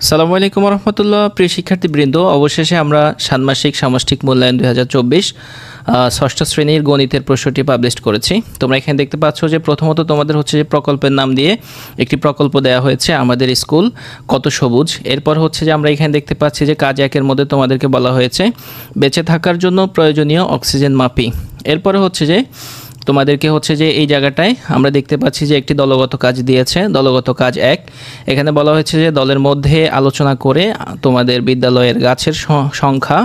আসসালামু আলাইকুম রহমতুল্লাহ। প্রিয় শিক্ষার্থীবৃন্দ, অবশেষে আমরা ষান্মাসিক সামষ্টিক মূল্যায়ন 2024 ষষ্ঠ শ্রেণীর গণিতের প্রশ্নটি পাবলিশ করেছি। তোমরা এখানে দেখতে পাচ্ছ যে প্রথমত তোমাদের হচ্ছে যে প্রকল্পের নাম দিয়ে একটি প্রকল্প দেওয়া হয়েছে, আমাদের স্কুল কত সবুজ। এরপর হচ্ছে যে আমরা এখানে দেখতে পাচ্ছি যে কাজ একের মধ্যে তোমাদেরকে বলা হয়েছে বেঁচে থাকার জন্য প্রয়োজনীয় অক্সিজেন মাপি। এরপরে হচ্ছে যে তোমাদেরকে হচ্ছে যে এই জায়গাটায় আমরা দেখতে পাচ্ছি যে একটি দলগত কাজ দিয়েছে, দলগত কাজ 1। এখানে বলা হয়েছে যে দলের মধ্যে আলোচনা করে তোমাদের বিদ্যালয়ের গাছের সংখ্যা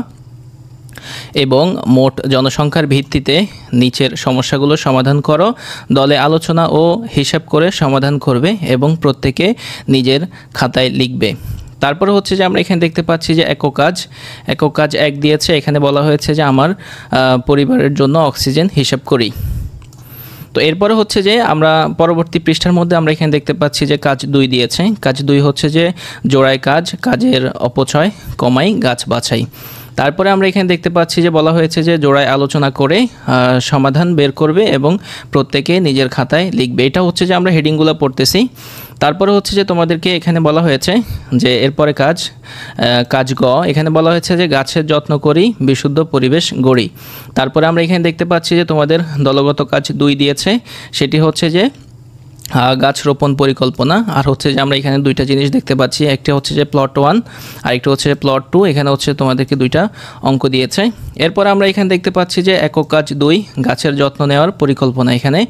এবং মোট জনসংখ্যার ভিত্তিতে নিচের সমস্যাগুলো সমাধান করো। দলে আলোচনা ও হিসাব করে সমাধান করবে এবং প্রত্যেকে নিজের খাতায় লিখবে। তারপরে হচ্ছে যে আমরা এখানে দেখতে পাচ্ছি যে একক কাজ 1 দিয়েছে। এখানে বলা হয়েছে যে আমার পরিবারের জন্য অক্সিজেন হিসাব করি। তো এরপরে হচ্ছে যে আমরা পরবর্তী পৃষ্ঠার মধ্যে আমরা এখানে দেখতে পাচ্ছি যে কাজ 2 দিয়েছে। কাজ 2 হচ্ছে যে জোড়ায় কাজের অপচয় কমাই গাছ বাছাই। তারপরে আমরা এখানে দেখতে পাচ্ছি যে বলা হয়েছে যে জোড়ায় আলোচনা করে সমাধান বের করবে এবং প্রত্যেকে নিজের খাতায় লিখবে। এটা হচ্ছে যে আমরা হেডিংগুলো পড়তেছি। তারপরে হচ্ছে যে তোমাদেরকে এখানে বলা হয়েছে যে এরপরে কাজ গ, এখানে বলা হয়েছে যে গাছের যত্ন করি বিশুদ্ধ পরিবেশ গড়ি। তারপরে আমরা এখানে দেখতে পাচ্ছি যে তোমাদের দলগত কাজ 2 দিয়েছে, সেটি হচ্ছে যে গাছ রোপণ পরিকল্পনা। আর হচ্ছে যে আমরা এখানে 2টা জিনিস দেখতে পাচ্ছি, একটা হচ্ছে যে প্লট 1 আর একটা হচ্ছে প্লট 2। এখানে হচ্ছে তোমাদেরকে 2টা অঙ্ক দিয়েছে। এরপর আমরা এখানে দেখতে পাচ্ছি যে একক কাজ 2 গাছের যত্ন নেওয়ার পরিকল্পনা, এখানে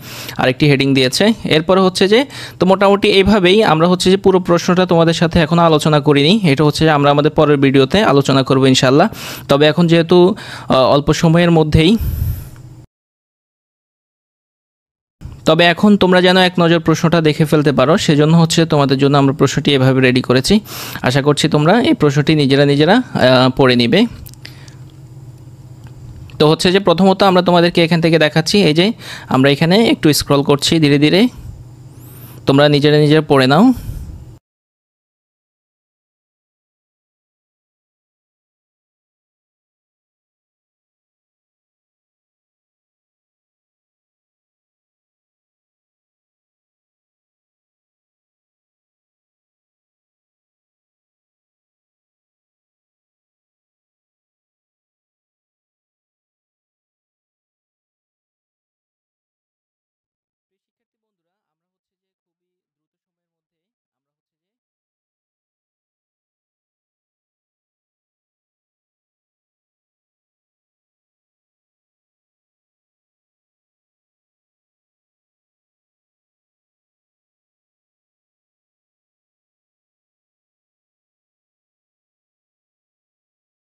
আরেকটি হেডিং দিয়েছে। এরপর হচ্ছে যে তো মোটামুটি এইভাবেই আমরা হচ্ছে যে পুরো প্রশ্নটা তোমাদের সাথে এখনও আলোচনা করিনি, এটা হচ্ছে যে আমরা আমাদের পরের ভিডিওতে আলোচনা করবো ইনশাল্লাহ। তবে এখন যেহেতু অল্প সময়ের মধ্যেই, তবে এখন তোমরা যেন এক নজর প্রশ্নটা দেখে ফেলতে পারো, সেজন্য হচ্ছে তোমাদের জন্য আমরা প্রশ্নটি এভাবে রেডি করেছি। আশা করছি তোমরা এই প্রশ্নটি নিজেরা পড়ে নিবে। তো হচ্ছে যে প্রথমত আমরা তোমাদেরকে এখান থেকে দেখাচ্ছি, এই যে আমরা এখানে একটু স্ক্রল করছি ধীরে ধীরে, তোমরা নিজেরা পড়ে নাও।